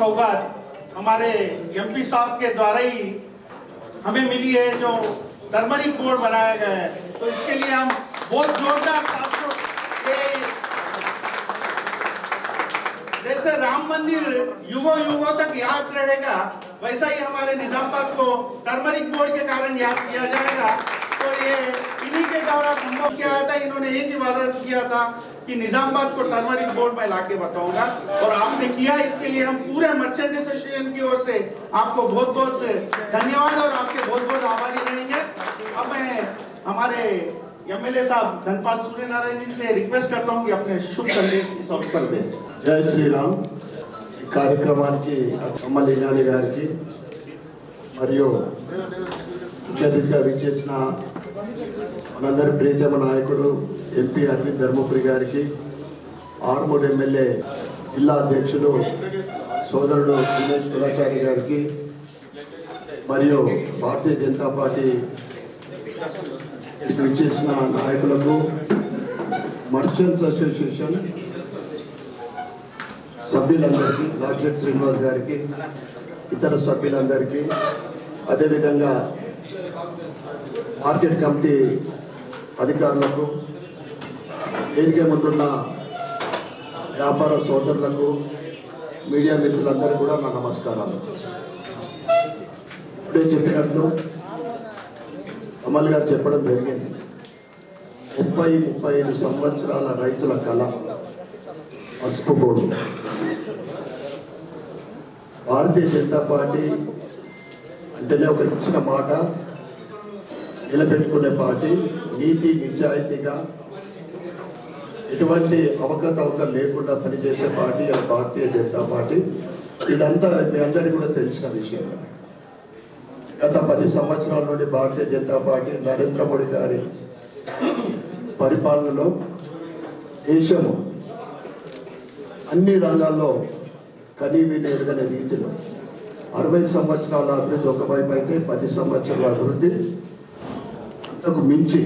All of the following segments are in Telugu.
सौगात हमारे एमपी साहब के द्वारा ही हमें मिली है, जो टर्मरिक बोर्ड बनाया गया है। तो इसके लिए हम बहुत जोरदार तालियों के, जैसे राम मंदिर युगों युगों तक याद रहेगा, वैसा ही हमारे निजामाबाद को टर्मरिक बोर्ड के कारण याद किया जाएगा। तो ये इन्हीं के द्वारा संभव किया था। इन्होंने एक ही वादा किया था कि निजामाबाद को टर्मरिक बोर्ड में लाके बताऊंगा, और आपने किया। इसके लिए हम पूरे मर्चेंट एसोसिएशन की ओर से आपको बहुत बहुत धन्यवाद और आपके बहुत बहुत आभारी रहेंगे। अब मैं हमारे एमएलए साहब धनपाल सूर्यनारायण जी से रिक्वेस्ट करता हूँ कि अपने शुभ संदेश इस अवसर पर दें। जय श्री राम। కార్యక్రమానికి అమ్మలి నాని గారికి మరియు ముఖ్య అతిథిగా విచ్చేసిన మనందరి ప్రియతమ నాయకుడు ఎంపీ అరవింద్ ధర్మపురి గారికి, ఆర్మూర్ ఎమ్మెల్యే జిల్లా అధ్యక్షుడు సోదరుడు దినేష్ కులాచారి గారికి, మరియు భారతీయ జనతా పార్టీ విచ్చేసిన నాయకులకు, మర్చెంట్స్ అసోసియేషన్ సభ్యులందరికీ, లార్జెట్ శ్రీనివాస్ గారికి, ఇతర సభ్యులందరికీ, అదేవిధంగా మార్కెట్ కమిటీ అధికారులకు, వేదిక ముందున్న వ్యాపార సోదరులకు, మీడియా మిత్రులందరూ కూడా నా నమస్కారాలు. ఇప్పుడే చెప్పినట్లు అమల్ గారు చెప్పడం జరిగింది. 30-35 సంవత్సరాల రైతుల కళ పసుపు బోర్డు. భారతీయ జనతా పార్టీ అంటేనే ఒక ఇచ్చిన మాట నిలబెట్టుకునే పార్టీ, నీతి నిజాయితీగా ఎటువంటి అవకతవకలు లేకుండా పనిచేసే పార్టీ అది భారతీయ జనతా పార్టీ. ఇదంతా మీ అందరికీ కూడా తెలిసిన విషయం. గత 10 సంవత్సరాల నుండి భారతీయ జనతా పార్టీ నరేంద్ర మోడీ గారి పరిపాలనలో దేశము అన్ని రంగాల్లో కనీవిని ఎరగని రీతిలో 60 సంవత్సరాల అభివృద్ధి ఒకవైపు అయితే, 10 సంవత్సరాల అభివృద్ధి అంతకు మించి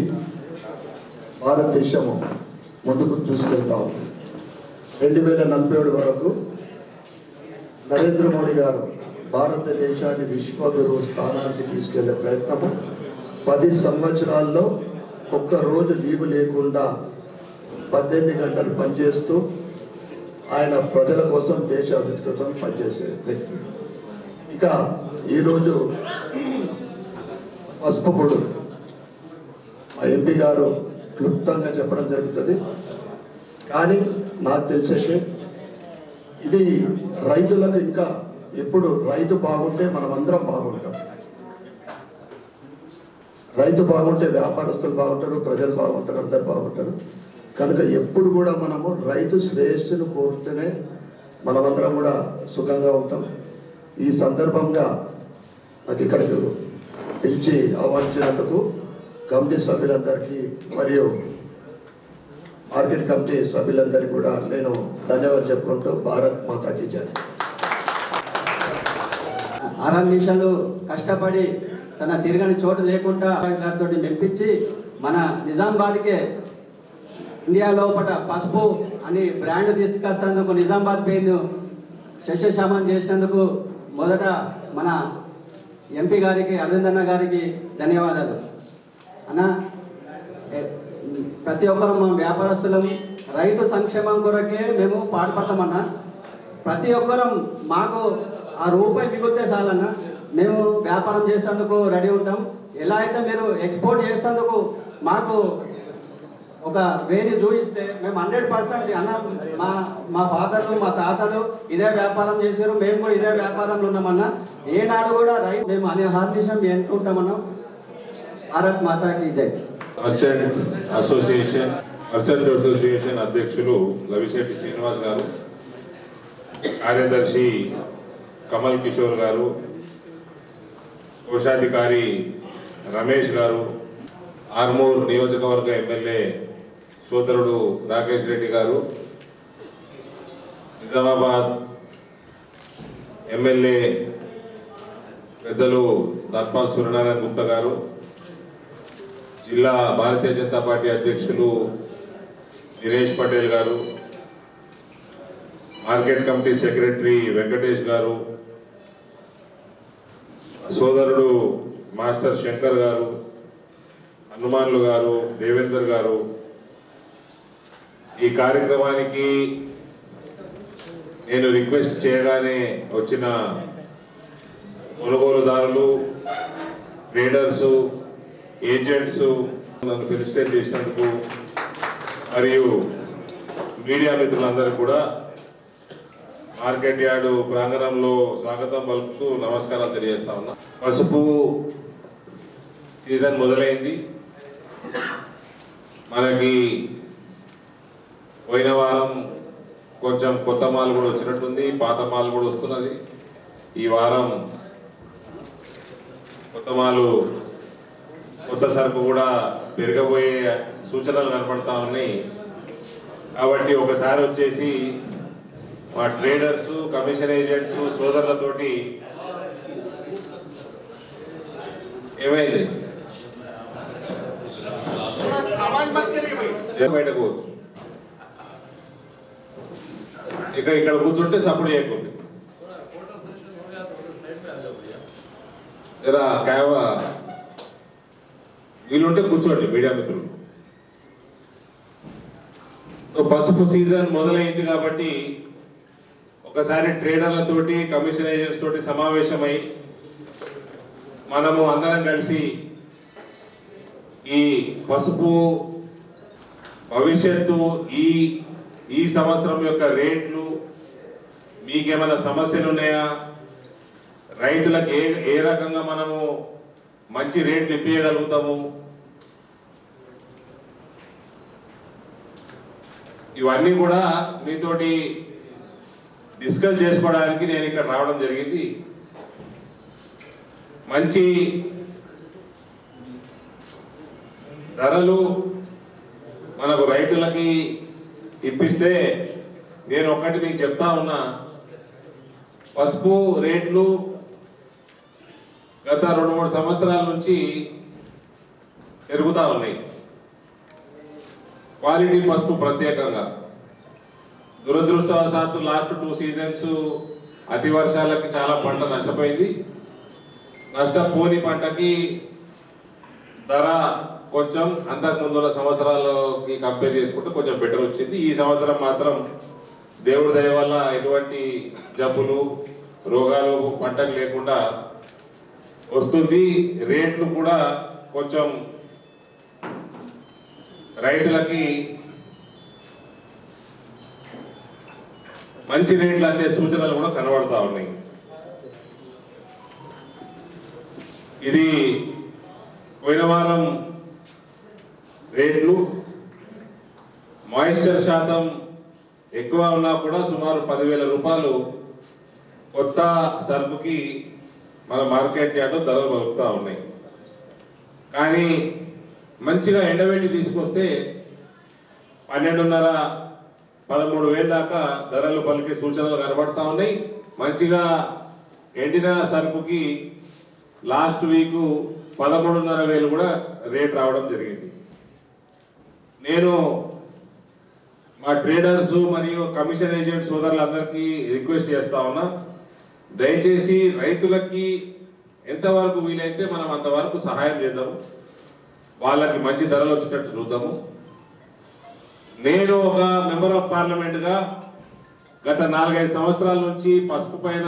భారతదేశము ముందుకు తీసుకెళ్తా ఉంది. 2047 వరకు నరేంద్ర మోడీ గారు భారతదేశాన్ని విశ్వగురు స్థానానికి తీసుకెళ్లే ప్రయత్నము, 10 సంవత్సరాల్లో ఒక్క రోజు లీవు లేకుండా 18 గంటలు పనిచేస్తూ ఆయన ప్రజల కోసం, దేశ అభివృద్ధి కోసం పనిచేసే వ్యక్తి. ఇక ఈరోజు పసుపు పొడు మా ఎంపీ గారు క్లుప్తంగా చెప్పడం జరుగుతుంది. కానీ నాకు తెలిసైతే ఇది రైతులకు ఇంకా ఎప్పుడు రైతు బాగుంటే మనం అందరం బాగుంటాం. రైతు బాగుంటే వ్యాపారస్తులు బాగుంటారు, ప్రజలు బాగుంటారు, అందరు బాగుంటారు. కనుక ఎప్పుడు కూడా మనము రైతు శ్రేయస్సును కోరుతూనే మనమందరం కూడా సుఖంగా ఉంటాం. ఈ సందర్భంగా నాకు ఇక్కడికి పిలిచి ఆహ్వానించినందుకు కమిటీ సభ్యులందరికీ మరియు మార్కెట్ కమిటీ సభ్యులందరికీ కూడా నేను ధన్యవాదాలు చెప్పుకుంటూ భారత్ మాతాకి జై. 6 నిమిషాలు కష్టపడి తన తిరగని చోటు లేకుండా గారితో మెప్పించి మన నిజామాబాద్కే ఇండియా లోపల పసుపు అని బ్రాండ్ తీసుకొస్తేందుకు, నిజామాబాద్ పేరును శస్యశామం చేసినందుకు మొదట మన ఎంపీ గారికి, అరవింద్ అన్న గారికి ధన్యవాదాలు. అన్న, ప్రతి ఒక్కరు మా వ్యాపారస్తులం రైతు సంక్షేమం కొరకే మేము పాటుపడతామన్నా. ప్రతి ఒక్కరం మాకు ఆ రూపాయి మిగిలితే చాలన్నా మేము వ్యాపారం చేసేందుకు రెడీ ఉంటాం. ఎలా అయితే మీరు ఎక్స్పోర్ట్ చేసేందుకు మాకు ఒక వేని చూపిస్తే మేము 100% అన్న, మా ఫాదర్లు, మా తాతలు ఇదే వ్యాపారం చేశారు, మేము కూడా ఇదే వ్యాపారంలో ఉన్నామన్నా. ఏనాడు కూడా రైతు మేము అనే హార్నిషం ఎన్నుకుంటామన్నాం. భారత్ మాతాకి జై. మర్చెంట్ అసోసియేషన్ అధ్యక్షులు లవిశెట్టి శ్రీనివాస్ గారు, కార్యదర్శి కమల్ కిషోర్ గారు, కోశాధికారి రమేష్ గారు, ఆర్మూర్ నియోజకవర్గ ఎమ్మెల్యే సోదరుడు రాకేష్ రెడ్డి గారు, నిజామాబాద్ ఎమ్మెల్యే పెద్దలు ధన్పాల్ సూర్యనారాయణ గుప్తా గారు, జిల్లా భారతీయ జనతా పార్టీ అధ్యక్షులు దినేష్ పటేల్ గారు, మార్కెట్ కమిటీ సెక్రటరీ వెంకటేష్ గారు, సోదరుడు మాస్టర్ శంకర్ గారు, హనుమాన్లు గారు, దేవేందర్ గారు, ఈ కార్యక్రమానికి నేను రిక్వెస్ట్ చేయగానే వచ్చిన కొనుగోలుదారులు, ట్రేడర్స్, ఏజెంట్స్, నన్ను ఫెలిసిటేట్ చేసినందుకు మరియు మీడియా మిత్రులందరూ కూడా మార్కెట్ యార్డు ప్రాంగణంలో స్వాగతం పలుకుతూ నమస్కారాలు తెలియజేస్తా ఉన్నా. పసుపు సీజన్ మొదలైంది. మనకి పోయిన వారం కొంచెం కొత్త మాల్ కూడా వచ్చినట్టుంది, పాత మాల్ కూడా వస్తున్నది. ఈ వారం కొత్త సరుకు కూడా పెరగబోయే సూచనలు కనపడతా ఉన్నాయి. కాబట్టి ఒకసారి వచ్చేసి మా ట్రేడర్స్, కమిషన్ ఏజెంట్స్ సోదరులతోటి ఏమైంది బయటకు ఇక్కడ కూర్చుంటే సపోర్ట్ చేయకుండా వీలుంటే కూర్చోండి మీడియా మిత్రులు. పసుపు సీజన్ మొదలైంది కాబట్టి ఒకసారి ట్రేడర్లతోటి, కమిషన్ ఏజెంట్స్ తోటి సమావేశమై మనము అందరం కలిసి ఈ పసుపు భవిష్యత్తు, ఈ సంవత్సరం యొక్క రేట్లు, మీకేమైనా సమస్యలు ఉన్నాయా, రైతులకు ఏ రకంగా మనము మంచి రేట్లు ఇప్పించగలుగుతాము, ఇవన్నీ కూడా మీతోటి డిస్కస్ చేసుకోవడానికి నేను ఇక్కడ రావడం జరిగింది. మంచి ధరలు మనకు రైతులకి ఇప్పిస్తే నేను ఒకటి మీకు చెప్తా ఉన్నా, పసుపు రేట్లు గత 2-3 సంవత్సరాల నుంచి పెరుగుతూ ఉన్నాయి. క్వాలిటీ పసుపు ప్రత్యేకంగా. దురదృష్టవశాత్తు లాస్ట్ 2 సీజన్స్ అతి వర్షాలకి చాలా పంట నష్టపోయింది. నష్టపోని పంటకి ధర కొంచెం అంతకు ముందున్న సంవత్సరాలకి కంపేర్ చేసుకుంటే కొంచెం బెటర్ వచ్చింది. ఈ సంవత్సరం మాత్రం దేవుడి దయ వల్ల ఎటువంటి జబ్బులు, రోగాలు పంటకు లేకుండా వస్తుంది. రేట్లు కూడా కొంచెం రైతులకి మంచి రేట్లు అందే సూచనలు కూడా కనబడతా ఉన్నాయి. ఇది పోయిన వారం రేట్లు మాయిశ్చర్ శాతం ఎక్కువ ఉన్నా కూడా సుమారు 10,000 రూపాయలు కొత్త సరుకుకి మన మార్కెట్ యార్డ్లో ధరలు పలుకుతూ ఉన్నాయి. కానీ మంచిగా ఎండబెట్టి తీసుకొస్తే 12,500-13,000 దాకా ధరలు పలికే సూచనలు కనబడతా ఉన్నాయి. మంచిగా ఎండిన సరుకుకి లాస్ట్ వీక్ 13,500 కూడా రేట్ రావడం జరిగింది. నేను మా ట్రేడర్స్ మరియు కమిషన్ ఏజెంట్ సోదరులందరికీ రిక్వెస్ట్ చేస్తా ఉన్నా, దయచేసి రైతులకి ఎంతవరకు వీలైతే మనం అంతవరకు సహాయం చేద్దాము, వాళ్ళకి మంచి ధరలు వచ్చేటట్టు చూద్దాము. నేను ఒక మెంబర్ ఆఫ్ పార్లమెంట్గా గత 4-5 సంవత్సరాల నుంచి పసుపు పైన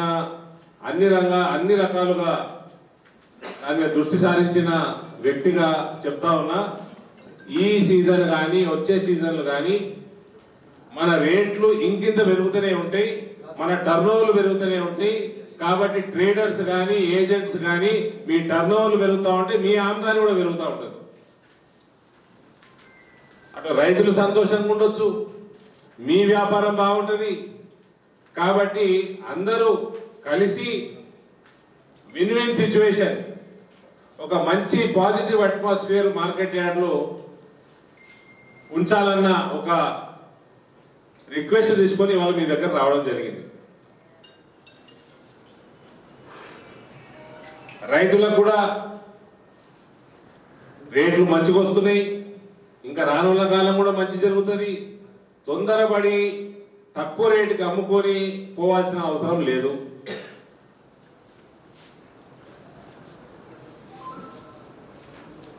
అన్ని రకాలుగా దాని మీద దృష్టి సారించిన వ్యక్తిగా చెప్తా ఉన్నా, ఈ సీజన్ కానీ వచ్చే సీజన్లు కానీ మన రేట్లు ఇంకింత పెరుగుతూనే ఉంటాయి, మన టర్నోవర్లు పెరుగుతూనే ఉంటాయి. కాబట్టి ట్రేడర్స్ కానీ ఏజెంట్స్ కానీ మీ టర్నోవర్లు పెరుగుతూ ఉంటే మీ ఆమ్దాని కూడా పెరుగుతూ ఉంటుంది. అటు రైతులు సంతోషంగా ఉండొచ్చు, మీ వ్యాపారం బాగుంటుంది. కాబట్టి అందరూ కలిసి విన్ విన్ సిచ్యువేషన్, ఒక మంచి పాజిటివ్ అట్మాస్ఫియర్ మార్కెట్ యార్డ్లో ఉంచాలన్న ఒక రిక్వెస్ట్ తీసుకొని వాళ్ళు మీ దగ్గర రావడం జరిగింది. రైతులకు కూడా రేట్లు మంచిగా వస్తున్నాయి, ఇంకా రానున్న కాలం కూడా మంచి జరుగుతుంది. తొందరపడి తక్కువ రేటుకి అమ్ముకొని పోవాల్సిన అవసరం లేదు.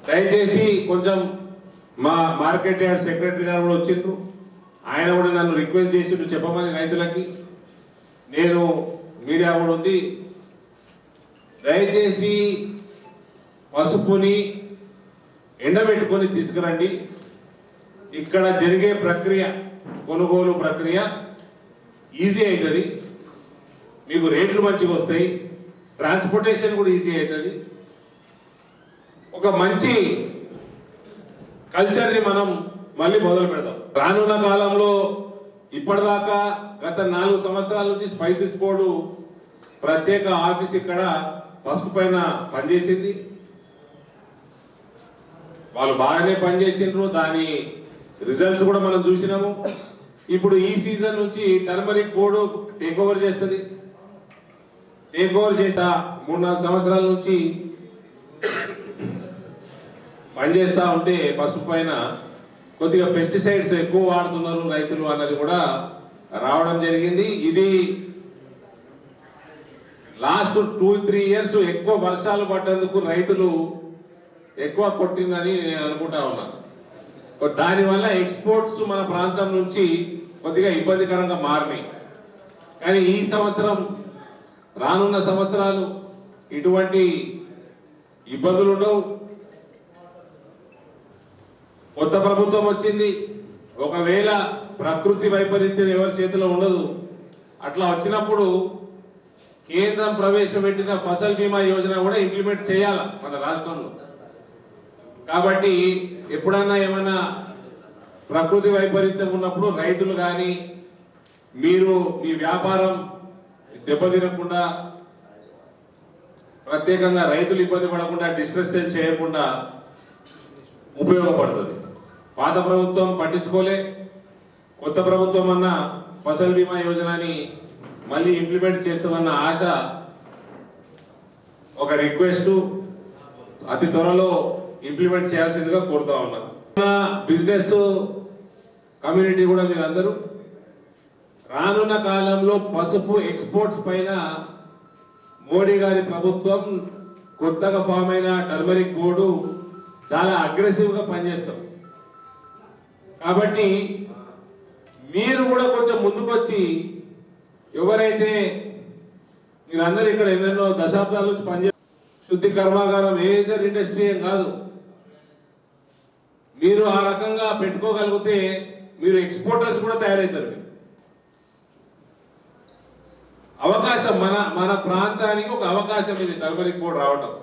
దయచేసి కొంచెం మా మార్కెట్ యార్డ్ సెక్రటరీ గారు కూడా వచ్చిండ్రు, ఆయన కూడా నన్ను రిక్వెస్ట్ చేసిండ్రు చెప్పమని రైతులకి. నేను మీడియా కూడా ఉంది, దయచేసి పసుపుని ఎండబెట్టుకొని తీసుకురండి. ఇక్కడ జరిగే ప్రక్రియ, కొనుగోలు ప్రక్రియ ఈజీ అవుతుంది, మీకు రేట్లు మంచిగా వస్తాయి, ట్రాన్స్పోర్టేషన్ కూడా ఈజీ అవుతుంది. ఒక మంచి కల్చర్ని మనం మళ్ళీ మొదలు పెడదాం. రానున్న కాలంలో ఇప్పటిదాకా గత 4 సంవత్సరాల నుంచి స్పైసెస్ బోర్డు ప్రత్యేక ఆఫీస్ ఇక్కడ పసుపు పైన పనిచేసింది. వాళ్ళు బాగానే పనిచేసిండ్రు, దాని రిజల్ట్స్ కూడా మనం చూసినాము. ఇప్పుడు ఈ సీజన్ నుంచి టర్మరిక్ బోర్డు టేక్ ఓవర్ చేస్తుంది. టేక్ ఓవర్ చేస్తా 3-4 సంవత్సరాల నుంచి పనిచేస్తూ ఉంటే పసుపు పైన కొద్దిగా పెస్టిసైడ్స్ ఎక్కువ వాడుతున్నారు రైతులు అన్నది కూడా రావడం జరిగింది. ఇది లాస్ట్ 2-3 ఇయర్స్ ఎక్కువ వర్షాలు పడ్డందుకు రైతులు ఎక్కువ కొట్టిందని నేను అనుకుంటా ఉన్నాను. దానివల్ల ఎక్స్పోర్ట్స్ మన ప్రాంతం నుంచి కొద్దిగా ఇబ్బందికరంగా మారినాయి. కానీ ఈ సంవత్సరం, రానున్న సంవత్సరాలు ఇటువంటి ఇబ్బందులు ఉండవు. కొత్త ప్రభుత్వం వచ్చింది, ఒకవేళ ప్రకృతి వైపరీత్యం ఎవరి చేతిలో ఉండదు. అట్లా వచ్చినప్పుడు కేంద్రం ప్రవేశపెట్టిన ఫసల్ బీమా యోజన కూడా ఇంప్లిమెంట్ చేయాల మన రాష్ట్రంలో. కాబట్టి ఎప్పుడన్నా ఏమైనా ప్రకృతి వైపరీత్యం ఉన్నప్పుడు రైతులు కానీ మీరు మీ వ్యాపారం దెబ్బతినకుండా, ప్రత్యేకంగా రైతులు ఇబ్బంది పడకుండా, డిస్ట్రెస్ సేల్ చేయకుండా ఉపయోగపడుతుంది. పాత ప్రభుత్వం పట్టించుకోలే, కొత్త ప్రభుత్వం అన్న ఫసల్ బీమా యోజనని మళ్ళీ ఇంప్లిమెంట్ చేస్తుందన్న ఆశ, ఒక రిక్వెస్ట్ అతి త్వరలో ఇంప్లిమెంట్ చేయాల్సిందిగా కోరుతా ఉన్నాను. బిజినెస్ కమ్యూనిటీ కూడా మీరందరూ రానున్న కాలంలో పసుపు ఎక్స్పోర్ట్స్ పైన మోడీ గారి ప్రభుత్వం, కొత్తగా ఫామ్ అయిన టర్మరిక్ బోర్డు చాలా అగ్రెసివ్గా పనిచేస్తాం. కాబట్టి మీరు కూడా కొంచెం ముందుకొచ్చి, ఎవరైతే మీరందరూ ఇక్కడ ఎన్నెన్నో దశాబ్దాల నుంచి పనిచేస్తారు, శుద్ధి కర్మాగారం మేజర్ ఇండస్ట్రీ ఏం కాదు, మీరు ఆ రకంగా పెట్టుకోగలిగితే మీరు ఎక్స్పోర్టర్స్ కూడా తయారవుతారు. అవకాశం, మన ప్రాంతానికి ఒక అవకాశం ఇది టర్మరిక్ బోర్డు రావటం.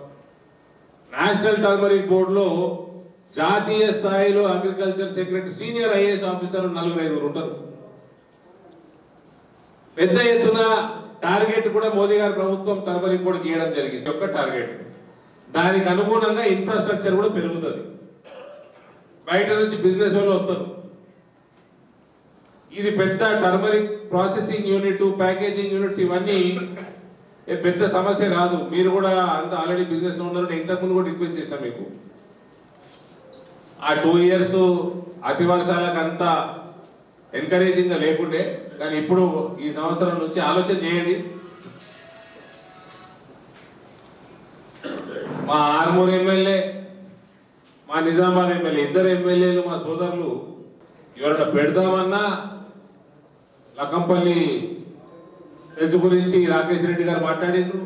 నేషనల్ టర్మరిక్ బోర్డులో జాతీయ స్థాయిలో agriculture secretary, senior IAS officer 4-5 ఉంటారు. పెద్ద ఎత్తున టార్గెట్ కూడా మోదీ గారి ప్రభుత్వం టర్మరిక్ బోర్డు గీయడం జరిగింది. యొక్క టార్గెట్, దానికి అనుగుణంగా ఇన్ఫ్రాస్ట్రక్చర్ కూడా పెరుగుతుంది. బయట నుంచి బిజినెస్ వాళ్ళు వస్తారు. ఇది పెద్ద turmeric processing unit, packaging units, ఇవన్నీ పెద్ద సమస్య కాదు. మీరు కూడా అంత ఆల్రెడీ బిజినెస్ లో ఉన్నారు. ఇంతకుముందు కూడా రిక్వెస్ట్ చేశాను మీకు. ఆ 2 ఇయర్స్ అతి వర్షాలకు అంత ఎంకరేజింగ్ గా లేకుండే, కానీ ఇప్పుడు ఈ సంవత్సరం నుంచి ఆలోచన చేయండి. మా ఆర్మూర్ ఎమ్మెల్యే, మా నిజామాబాద్ ఎమ్మెల్యే, 2 ఎమ్మెల్యేలు మా సోదరులు ఎవరైనా పెడదామన్నా లకంపల్లి సెజ్ గురించి రాకేష్ రెడ్డి గారు మాట్లాడారు.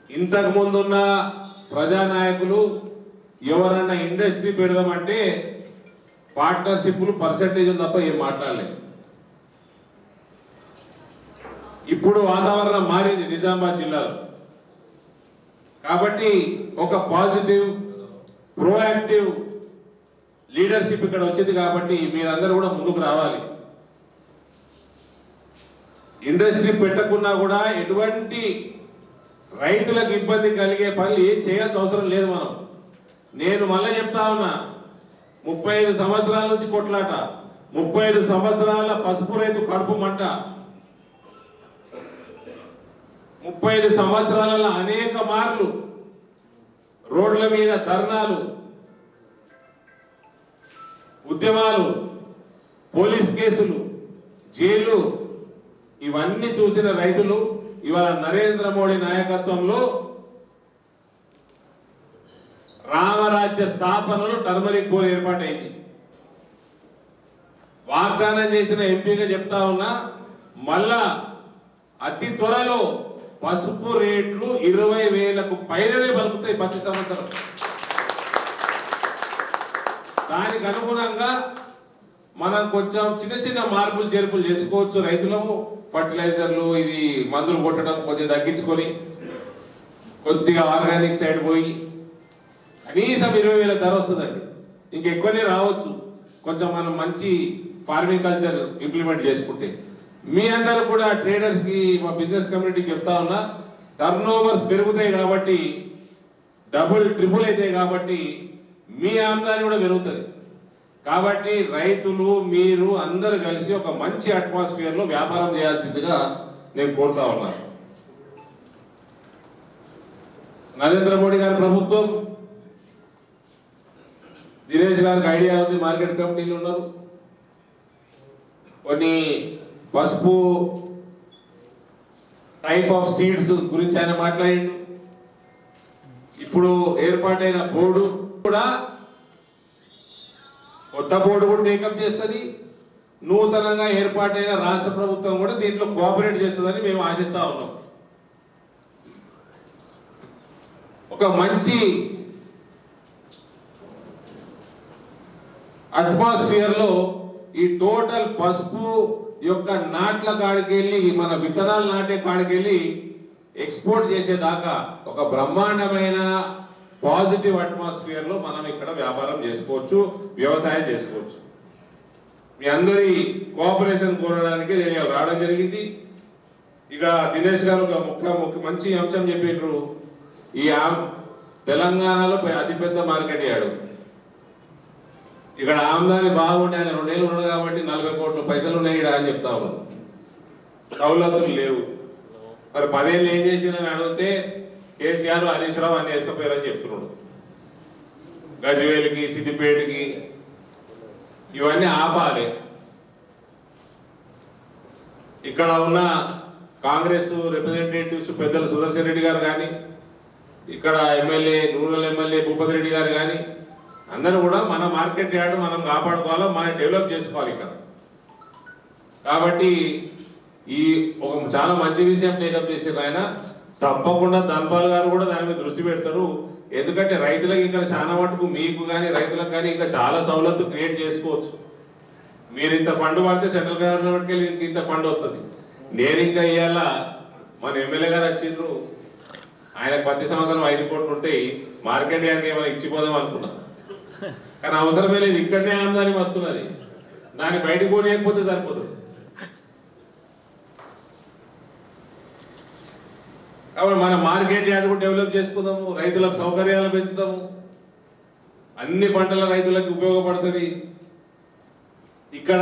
ఇంతకు ముందున్న ప్రజానాయకులు ఎవరన్నా ఇండస్ట్రీ పెడదామంటే పార్ట్నర్షిప్లు పర్సెంటేజ్ తప్ప ఏం మాట్లాడలేదు. ఇప్పుడు వాతావరణం మారింది నిజామాబాద్ జిల్లాలో. కాబట్టి ఒక పాజిటివ్, ప్రోయాక్టివ్ లీడర్షిప్ ఇక్కడ వచ్చింది. కాబట్టి మీరందరూ కూడా ముందుకు రావాలి. ఇండస్ట్రీ పెట్టకున్నా కూడా ఎటువంటి రైతులకు ఇబ్బంది కలిగే పనులు ఏం చేయాల్సిన అవసరం లేదు. నేను మళ్ళీ చెప్తా ఉన్నా, 35 సంవత్సరాల నుంచి కొట్లాట, 35 సంవత్సరాల పసుపు రైతు కడుపు మంట, 35 సంవత్సరాలలో అనేక మార్లు రోడ్ల మీద ధర్నాలు, ఉద్యమాలు, పోలీస్ కేసులు, జైలు ఇవన్నీ చూసిన రైతులు ఇవాళ నరేంద్ర మోడీ నాయకత్వంలో రామరాజ్య స్థాపనలో టర్మరిక్ బోర్డు ఏర్పాటైంది. వాగ్దానం చేసిన ఎంపీగా చెప్తా ఉన్నా, మళ్ళా అతి త్వరలో పసుపు రేట్లు 20,000కు పైననే పలుకుతాయి ప్రతి సంవత్సరం. దానికి అనుగుణంగా మనం కొంచెం చిన్న చిన్న మార్పులు చేర్పులు చేసుకోవచ్చు. రైతులము ఫర్టిలైజర్లు ఇది మందులు కొట్టడం కొంచెం తగ్గించుకొని కొద్దిగా ఆర్గానిక్ సైడ్ పోయి కనీసం 20,000 ధర వస్తుందండి. ఇంకెక్కువనే రావచ్చు కొంచెం మనం మంచి ఫార్మింగ్ కల్చర్ ఇంప్లిమెంట్ చేసుకుంటే. మీ అందరూ కూడా ట్రేడర్స్కి మా బిజినెస్ కమ్యూనిటీకి చెప్తా ఉన్నా, టర్న్ ఓవర్స్ పెరుగుతాయి కాబట్టి, డబుల్ ట్రిపుల్ అవుతాయి కాబట్టి మీ ఆమ్దాని కూడా పెరుగుతుంది. కాబట్టి రైతులు మీరు అందరూ కలిసి ఒక మంచి అట్మాస్ఫియర్లో వ్యాపారం చేయాల్సిందిగా నేను కోరుతా ఉన్నాను. నరేంద్ర మోడీ గారి ప్రభుత్వం, దినేష్ గారికి ఐడియా ఉంది, మార్కెట్ కమిటీలు ఉన్నారు, కొన్ని పసుపు టైప్ ఆఫ్ సీడ్స్ గురించి ఆయన మాట్లాడిండు. ఇప్పుడు ఏర్పాటైన బోర్డు కూడా కొత్త బోర్డు కూడా టేకప్ చేస్తుంది. నూతనంగా ఏర్పాటైన రాష్ట్ర ప్రభుత్వం కూడా దీంట్లో కోఆపరేట్ చేస్తుందని మేము ఆశిస్తా ఉన్నాం. ఒక మంచి అట్మాస్ఫియర్ లో ఈ టోటల్ పసుపు యొక్క నాట్ల కాడికెళ్ళి, మన విత్తనాలు నాటే కాడికెళ్ళి ఎక్స్పోర్ట్ చేసేదాకా ఒక బ్రహ్మాండమైన పాజిటివ్ అట్మాస్ఫియర్ లో మనం ఇక్కడ వ్యాపారం చేసుకోవచ్చు, వ్యవసాయం చేసుకోవచ్చు. మీ అందరి కోఆపరేషన్ కోరడానికి నేను రావడం జరిగింది. ఇక దినేష్ గారు ఒక మంచి అంశం చెప్పిండ్రు. ఈ తెలంగాణలో అతిపెద్ద మార్కెట్ యాడు. ఇక్కడ ఆమ్దాని బాగుండే, ఆయన 2 ఏళ్ళు ఉన్నాడు కాబట్టి 40 కోట్ల పైసలు ఉన్నాయి అని చెప్తా ఉన్నాను. సౌలతులు లేవు. మరి 10 ఏళ్ళు ఏం చేసిందని అడిగితే కేసీఆర్, హరీష్ రావు అన్ని వేసుకపోయారని చెప్తున్నాడు. గజ్వేల్కి, సిద్దిపేటకి ఇవన్నీ ఆపాలి. ఇక్కడ ఉన్న కాంగ్రెస్ రిప్రజెంటేటివ్స్ పెద్దలు సుదర్శన్ రెడ్డి గారు కానీ, ఇక్కడ MLA rural MLA Bhupathi Reddy గారు కానీ, అందరూ కూడా మన మార్కెట్ యార్డ్ మనం కాపాడుకోవాలా, మనం డెవలప్ చేసుకోవాలి ఇక్కడ. కాబట్టి ఈ ఒక చాలా మంచి విషయం టేకప్ చేసారు ఆయన. తప్పకుండా ధన్పాల్ గారు కూడా దాని మీద దృష్టి పెడతారు. ఎందుకంటే రైతులకు ఇక్కడ చాలా మటుకు, మీకు కానీ రైతులకు కానీ ఇంకా చాలా సౌలత్ క్రియేట్ చేసుకోవచ్చు. మీరు ఇంత ఫండ్ పడితే సెంట్రల్ గవర్నమెంట్కి వెళ్ళి ఇంత ఫండ్ వస్తుంది. నేను ఇంకా ఇవాళ మన ఎమ్మెల్యే గారు వచ్చిండ్రు, ఆయనకు ప్రతి సంవత్సరం 5 కోట్లు ఉంటాయి, మార్కెట్ యార్డ్కి ఏమైనా ఇచ్చిపోదాం అనుకున్నా. కానీ అవసరమే లేదు, ఇక్కడనే ఆమ్దాని వస్తున్నది, దాన్ని బయటకు పోనీయకపోతే సరిపోతుంది. కాబట్టి మన మార్కెట్ యార్డ్ కూడా డెవలప్ చేసుకుందాము, రైతులకు సౌకర్యాలు పెంచుదాము, అన్ని పంటల రైతులకు ఉపయోగపడుతుంది. ఇక్కడ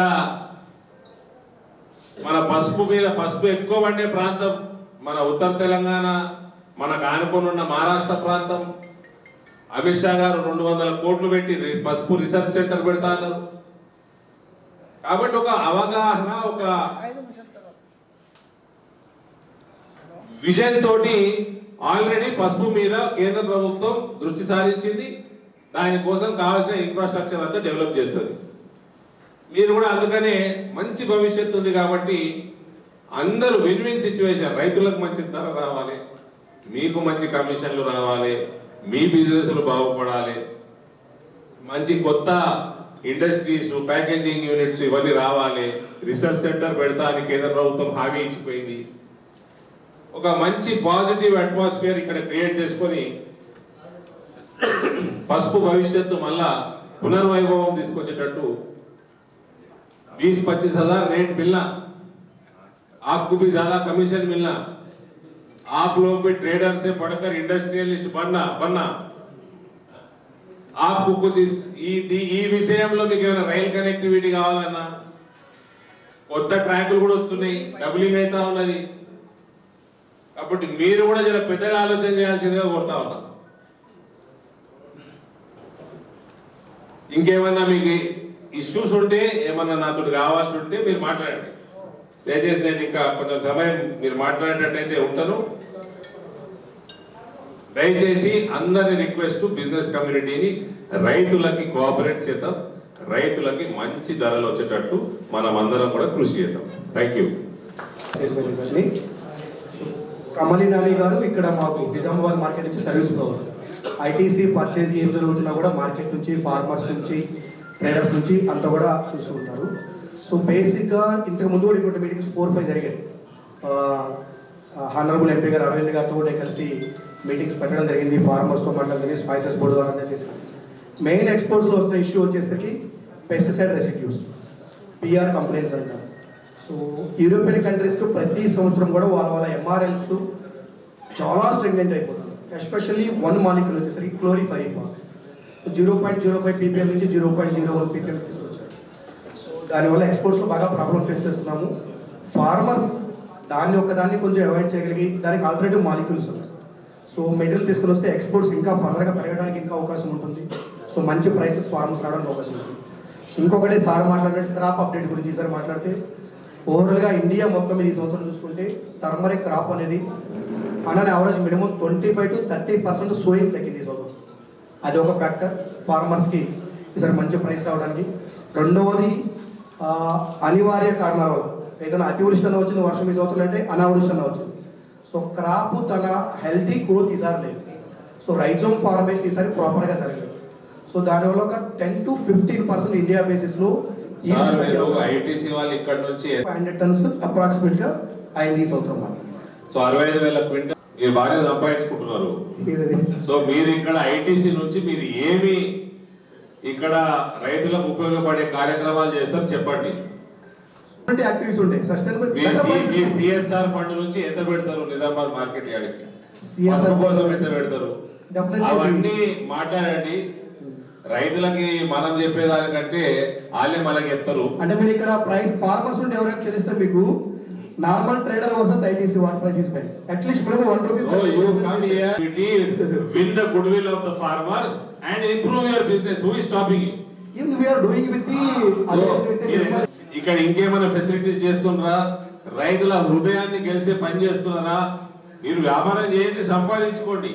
మన పసుపు ఎక్కువ పండే ప్రాంతం మన ఉత్తర తెలంగాణ, మనకు ఆనుకొని ఉన్న మహారాష్ట్ర ప్రాంతం. అమిత్ షా గారు 200 కోట్లు పెట్టి పసుపు రీసెర్చ్ సెంటర్ పెడతా అన్నారు. కాబట్టి ఒక అవగాహన, ఒక విజన్ తోటి ఆల్రెడీ పసుపు మీద కేంద్ర ప్రభుత్వం దృష్టి సారించింది. దానికోసం కావాల్సిన ఇన్ఫ్రాస్ట్రక్చర్ అంతా డెవలప్ చేస్తుంది. మీరు కూడా అందుకనే మంచి భవిష్యత్తు ఉంది కాబట్టి అందరూ విన్ విన్ సిచ్యువేషన్. రైతులకు మంచి ధర రావాలి, మీకు మంచి కమిషన్లు రావాలి, మీ బిజినెస్లు బాగుపడాలి, మంచి కొత్త ఇండస్ట్రీస్, ప్యాకేజింగ్ యూనిట్స్ ఇవన్నీ రావాలి. రీసెర్చ్ సెంటర్ పెడతా అని కేంద్ర ప్రభుత్వం హామీ ఇచ్చిపోయింది. ఒక మంచి పాజిటివ్ అట్మాస్ఫియర్ ఇక్కడ క్రియేట్ చేసుకొని పసుపు భవిష్యత్తు మళ్ళా పునర్వైభవం తీసుకొచ్చేటట్టు 20-25 हजार रेट मिलना, आपको भी ज्यादा कमीशन मिलना, आप लोग भी ट्रेडर से पढ़कर इंडस्ट्रियलिस्ट बनना, आपको कुछ ఈ విషయంలో మీకు ఏమైనా రైల్ కనెక్టివిటీ కావాలన్నా కొత్త ట్రాకులు కూడా వస్తున్నాయి, డబులింగ్ అవుతా ఉన్నది. కాబట్టి మీరు కూడా జర పెద్దగా ఆలోచన చేయాల్సిందిగా కోరుతా ఉన్నా. ఇంకేమన్నా మీకు ఇష్యూస్ ఉంటే, ఏమన్నా నాతో కావాల్సి ఉంటే మీరు మాట్లాడండి. దయచేసి నేను ఇంకా కొంచెం సమయం మీరు మాట్లాడేటట్టయితే ఉంటాను. దయచేసి అందరి రిక్వెస్ట్, బిజినెస్ కమ్యూనిటీని రైతులకి కోఆపరేట్ చేద్దాం, రైతులకి మంచి ధరలు వచ్చేటట్టు మనం అందరం కూడా కృషి చేద్దాం. Thank you. కమలి నాని గారు ఇక్కడ మాకు నిజామాబాద్ మార్కెట్ నుంచి సర్వీస్ ప్రొవైడర్. ఐటీసీ పర్చేజ్ ఏం జరుగుతున్నా కూడా మార్కెట్ నుంచి, ఫార్మర్స్ నుంచి, ట్రేడర్స్ నుంచి అంతా కూడా చూస్తూ ఉంటారు. సో బేసిక్గా ఇంతకు ముందు కూడా ఇటువంటి మీటింగ్స్ 4-5 జరిగాయి. హానరబుల్ ఎంపీ గారు అరవింద్ గారితో కూడా కలిసి మీటింగ్స్ పెట్టడం జరిగింది, ఫార్మర్స్తో మాట్లాడడం జరిగింది, స్పైసెస్ బోర్డు ద్వారా చేశారు. మెయిన్ ఎక్స్పోర్ట్స్లో వస్తున్న ఇష్యూ వచ్చేసరికి పెస్టిసైడ్ రెసిడ్యూస్, పిఆర్ కంప్లైంట్స్ అంటారు. సో యూరోపియన్ కంట్రీస్కి ప్రతి సంవత్సరం కూడా వాళ్ళ ఎంఆర్ఎల్స్ చాలా స్ట్రెంగ్తెంట్ అయిపోతుంది. ఎస్పెషల్లీ 1 మాలిక్యూల్ వచ్చేసరికి క్లోరిఫైరిఫాస్ 0.05 ppm నుంచి 0.01 ppm తీసుకొచ్చారు. సో దానివల్ల ఎక్స్పోర్ట్స్లో బాగా ప్రాబ్లం ఫేస్ చేస్తున్నాము. ఫార్మర్స్ దాన్ని కొంచెం అవాయిడ్ చేయగలిగి దానికి ఆల్టర్నేటివ్ మాలిక్యూల్స్ ఉన్నాయి. సో మెటీరియల్ తీసుకుని వస్తే ఎక్స్పోర్ట్స్ ఇంకా ఫర్దర్గా పెరగడానికి ఇంకా అవకాశం ఉంటుంది. సో మంచి ప్రైసెస్ ఫార్మర్స్ రావడానికి అవకాశం ఉంటుంది. ఇంకొకటి సార్ మాట్లాడినట్టు క్రాప్ అప్డేట్ గురించి ఈసారి మాట్లాడితే ఓవరాల్గా ఇండియా మొత్తం ఈ సంవత్సరం చూసుకుంటే టర్మరిక్ క్రాప్ అనేది on average minimum 25 to 30% sowing తగ్గింది ఈ సంవత్సరం. అది ఒక ఫ్యాక్టర్ ఫార్మర్స్కి ఈసారి మంచి ప్రైస్ రావడానికి. రెండవది అనివార్య కారణాల వల్ల ఏదైనా అతివృష్టి అన్న వచ్చింది, వర్షం ఈ సంవత్సరం అంటే అనావృష్టి అన్న వచ్చింది. సో క్రాప్ తన హెల్తీ గ్రోత్ ఈసారి లేదు. సో రైజోమ్ ఫార్మేషన్ ఈసారి ప్రాపర్గా జరగలేదు. సో దానివల్ల ఒక 10 to 15% ఇండియా బేసిస్లో ఐటీసీ వాళ్ళు ఇక్కడ నుంచి 500 tons అప్రాక్సిమేట్గా అయింది ఈ సంవత్సరం. సో 65,000 క్వింటల్ మీరు బాగా సంపాదించుకుంటున్నారు. సో మీరు ఇక్కడ ఐటీసీ నుంచి మీరు ఏమి ఇక్కడ రైతులకు ఉపయోగపడే కార్యక్రమాలు చేస్తారు చెప్పండి. యాక్టివిటీస్ ఉంటాయి. సస్టైనబుల్ సిఎస్ఆర్ ఫండ్ నుంచి ఎంత పెడతారు నిజామాబాద్ మార్కెట్ యార్డ్కి, సిఎస్ఆర్ కోసం ఎంత పెడతారు, అవన్నీ మాట్లాడండి. రైతులకి మనం చెప్పేదానికంటే వాళ్ళే మనకి చెప్తారు. అంటే మీరు ఇక్కడ ప్రైస్ ఫార్మర్స్ నుండి ఎవరైనా తెలిస్తే మీకు normal trader versus ITC what price is better at least మేము 1 rupee. So you come here to win the goodwill of the farmers and improve your business. Who is stopping you? Even we are doing with the ఇక్కడ ఇంకేమైనా ఫెసిలిటీస్ చేస్తున్నారా? రైతుల హృదయాన్ని గెలిచే పని చేస్తున్నారా? మీరు వ్యాపారం చేయండి, సంపాదించుకోండి.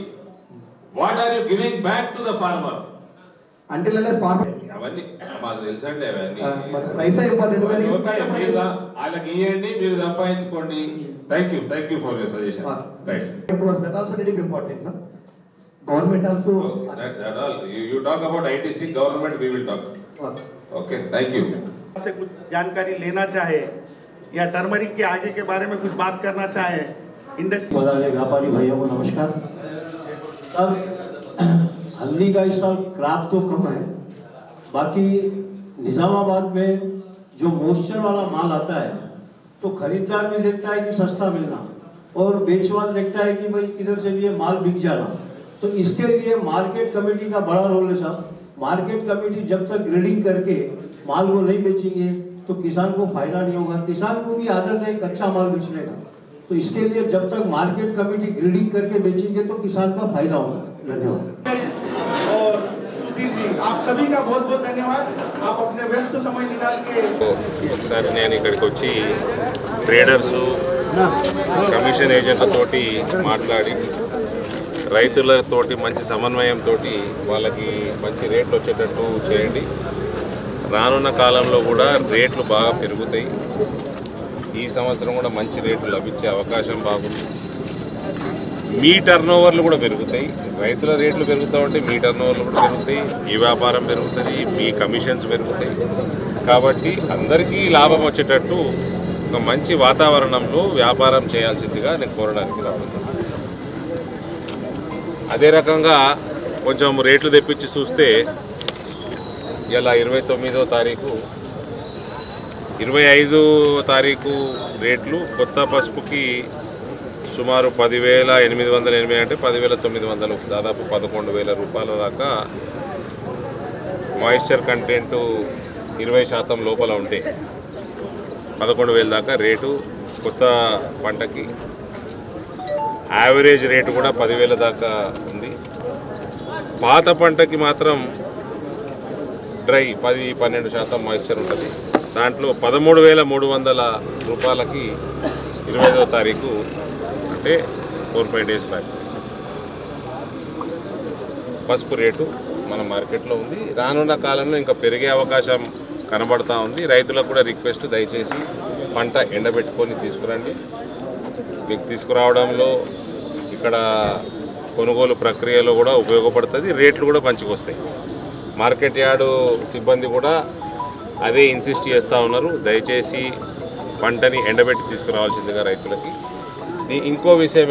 What are you giving back to the farmer? until unless farmer అవన్నీ మాకు తెలుసండి. అవన్నీ ప్రైస్ ఇంపార్టెంట్. వాళ్ళకి ఇవ్వండి, మీరు సంపాదించుకోండి. Thank you for your suggestion. Right, it was that also very important, no? Government also that all you talk about ITC government, we will talk. Okay, thank you. से कुछ जानकारी लेना चाहे या टर्मरिक के आगे के बारे में कुछ बात करना चाहे इंडस्ट्री व्यापारी भाइयों को नमस्कार। अब हल्दी का इस साल क्रॉप तो कम है, बाकी निजामाबाद में जो मॉइस्चर वाला माल आता है तो खरीदार भी देखता है कि सस्ता मिलना और बेचवाल देखता है कि भाई किधर से भी ये माल बिक जाना। तो इसके लिए मार्केट कमेटी का बड़ा रोल है साहब। मार्केट कमेटी जब तक ग्रेडिंग करके माल को नहीं बेचेंगे तो किसान को फायदा नहीं होगा। किसान को भी आदत है कच्चा माल बेचने का, तो इसके लिए जब तक मार्केट कमेटी ग्रेडिंग करके बेचेंगे तो किसान का फायदा होगा। धन्यवाद। और सुधीर जी, आप सभी का बहुत बहुत धन्यवाद। आप अपने व्यस्त समय निकाल के ఒకసారి నేను ఇక్కడికి వచ్చి ట్రేడర్స్, కమిషన్ ఏజెంట్లతోటి మాట్లాడి రైతులతోటి మంచి సమన్వయంతో వాళ్ళకి మంచి రేట్లు వచ్చేటట్టు చేయండి. రానున్న కాలంలో కూడా రేట్లు బాగా పెరుగుతాయి. ఈ సంవత్సరం కూడా మంచి రేట్లు లభించే అవకాశం బాగుంది. మీ టర్న్ ఓవర్లు కూడా పెరుగుతాయి. రైతుల రేట్లు పెరుగుతూ ఉంటే మీ టర్న్ ఓవర్లు కూడా పెరుగుతాయి, మీ వ్యాపారం పెరుగుతుంది, మీ కమిషన్స్ పెరుగుతాయి. కాబట్టి అందరికీ లాభం వచ్చేటట్టు ఒక మంచి వాతావరణంలో వ్యాపారం చేయాల్సిందిగా నేను కోరడానికి రావడం. అదే రకంగా కొంచెం రేట్లు తెప్పించి చూస్తే ఇలా 29వ తారీఖు 25వ తారీఖు రేట్లు కొత్త పసుపుకి సుమారు 10,880 అంటే 10,900, దాదాపు 11,000 రూపాయల దాకా మాయిశ్చర్ కంటెంట్ 20% లోపల ఉంటే 11,000 దాకా రేటు కొత్త పంటకి. యావరేజ్ రేటు కూడా 10,000 దాకా ఉంది. పాత పంటకి మాత్రం డ్రై 10-12% మాయిశ్చర్ ఉంటుంది. దాంట్లో 13,300 రూపాయలకి 25వ తారీఖు అంటే 4-5 డేస్ బ్యాక్ పసుపు రేటు మన మార్కెట్లో ఉంది. రానున్న కాలంలో ఇంకా పెరిగే అవకాశం కనబడతా ఉంది. రైతులకు కూడా రిక్వెస్ట్, దయచేసి పంట ఎండబెట్టుకొని తీసుకురండి. మీకు తీసుకురావడంలో ఇక్కడ కొనుగోలు ప్రక్రియలో కూడా ఉపయోగపడుతుంది, రేట్లు కూడా మంచిగా వస్తాయి. మార్కెట్ యార్డు సిబ్బంది కూడా అదే ఇన్సిస్ట్ చేస్తూ ఉన్నారు, దయచేసి పంటని ఎండబెట్టి తీసుకురావాల్సిందిగా రైతులకి. ఇంకో విషయం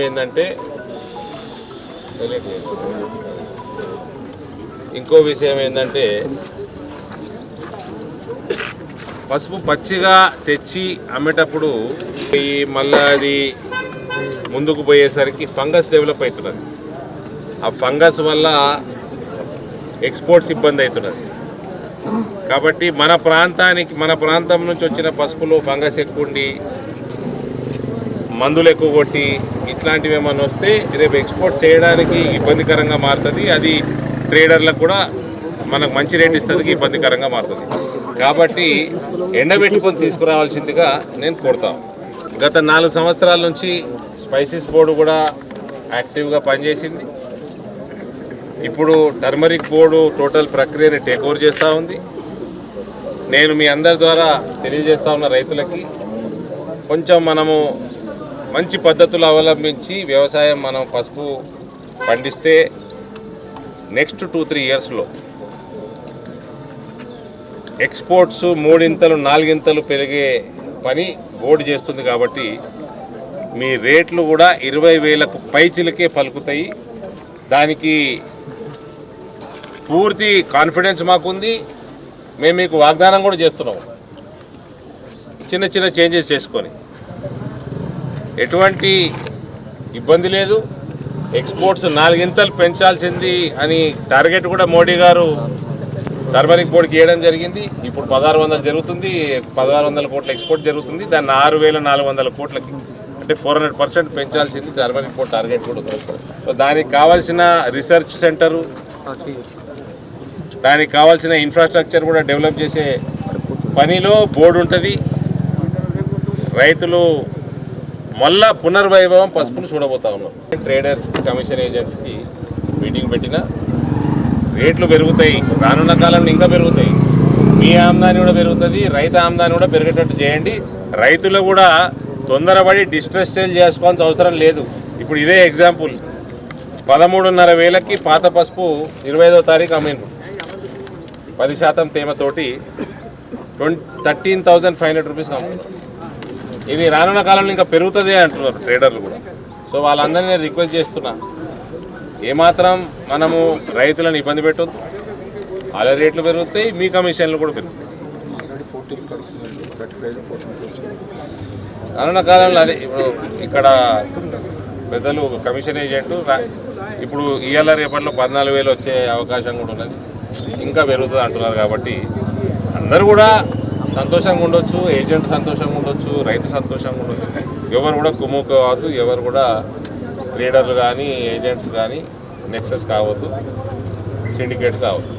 ఏంటంటే పసుపు పచ్చిగా తెచ్చి అమ్మేటప్పుడు మళ్ళీ అది ముందుకు పోయేసరికి ఫంగస్ డెవలప్ అవుతున్నది. ఆ ఫంగస్ వల్ల ఎక్స్పోర్ట్స్ ఇబ్బంది అవుతున్నది. కాబట్టి మన ప్రాంతం నుంచి వచ్చిన పసుపులో ఫంగస్ ఎక్కువ ఉండి మందులు ఎక్కువ కొట్టి ఇట్లాంటివి ఏమైనా వస్తే రేపు ఎక్స్పోర్ట్ చేయడానికి ఇబ్బందికరంగా మారుతుంది. అది ట్రేడర్లకు కూడా మనకు మంచి రేట్ ఇస్తుంది, ఇబ్బందికరంగా మారుతుంది. కాబట్టి ఎండబెట్టుకొని తీసుకురావాల్సిందిగా నేను కోరుతాను. గత 4 సంవత్సరాల నుంచి స్పైసెస్ బోర్డు కూడా యాక్టివ్గా పనిచేసింది. ఇప్పుడు టర్మరిక్ బోర్డు టోటల్ ప్రక్రియని టేక్ ఓవర్ చేస్తూ ఉంది. నేను మీ అందరి ద్వారా తెలియజేస్తా ఉన్న రైతులకి కొంచెం మనము మంచి పద్ధతులు అవలంబించి వ్యవసాయం మనం పసుపు పండిస్తే నెక్స్ట్ 2-3 ఇయర్స్లో ఎక్స్పోర్ట్స్ 3-4 పెరిగే పని బోర్డు చేస్తుంది. కాబట్టి మీ రేట్లు కూడా 20,000కు పైచిలకే పలుకుతాయి. దానికి పూర్తి కాన్ఫిడెన్స్ మాకుంది. మేము మీకు వాగ్దానం కూడా చేస్తున్నాము, చిన్న చిన్న చేంజెస్ చేసుకొని. ఎటువంటి ఇబ్బంది లేదు. ఎక్స్పోర్ట్స్ 4 పెంచాల్సింది అని టార్గెట్ కూడా మోడీ గారు టర్మరిక్ బోర్డుకి ఇవ్వడం జరిగింది. ఇప్పుడు 1,600 జరుగుతుంది, 1,600 కోట్ల ఎక్స్పోర్ట్ జరుగుతుంది. దాన్ని 6,400 కోట్లకి అంటే 400% పెంచాల్సింది టర్మరిక్ బోర్డు టార్గెట్ కూడా ఉంది. సో దానికి కావాల్సిన రీసెర్చ్ సెంటరు, దానికి కావాల్సిన ఇన్ఫ్రాస్ట్రక్చర్ కూడా డెవలప్ చేసే పనిలో బోర్డు ఉంటుంది. రైతులు మళ్ళా పునర్వైభవం పసుపును చూడబోతా ఉన్నాం. ట్రేడర్స్కి, కమిషన్ ఏజెంట్స్కి మీటింగ్ పెట్టినా రేట్లు పెరుగుతాయి, రానున్న కాలంలో ఇంకా పెరుగుతాయి. మీ ఆమ్దాని కూడా పెరుగుతుంది, రైతు ఆమ్దాని కూడా పెరిగేటట్టు చేయండి. రైతులు కూడా తొందరపడి డిస్ట్రెస్ సేల్ చేసుకోవాల్సిన అవసరం లేదు. ఇప్పుడు ఇదే ఎగ్జాంపుల్, 13,500కి పాత పసుపు 25వ తారీఖు అమ్మిండ్రు 10% తేమతోటి 13,500 రూపీస్ అమ్ముతున్నారు. ఇది రానున్న కాలంలో ఇంకా పెరుగుతుంది అంటున్నారు ట్రేడర్లు కూడా. సో వాళ్ళందరినీ నేను రిక్వెస్ట్ చేస్తున్నా, ఏమాత్రం మనము రైతులను ఇబ్బంది పెట్టొద్దు. వాళ్ళ రేట్లు పెరుగుతాయి, మీ కమిషన్లు కూడా పెరుగుతాయి. రానున్న కాలంలో అదే ఇప్పుడు ఇక్కడ పెద్దలు కమిషన్ ఏజెంట్ ఇప్పుడు ఇవాళ రేపట్లో 14,000 వచ్చే అవకాశం కూడా ఉన్నది, ఇంకా పెరుగుతుంది అంటున్నారు. కాబట్టి అందరూ కూడా సంతోషంగా ఉండొచ్చు, ఏజెంట్ సంతోషంగా ఉండొచ్చు, రైతు సంతోషంగా ఉండొచ్చు. ఎవరు కూడా కుమ్ము కావద్దు, ఎవరు కూడా ట్రేడర్లు కానీ ఏజెంట్స్ కానీ నెక్సెస్ కావద్దు, సిండికేట్ కావద్దు.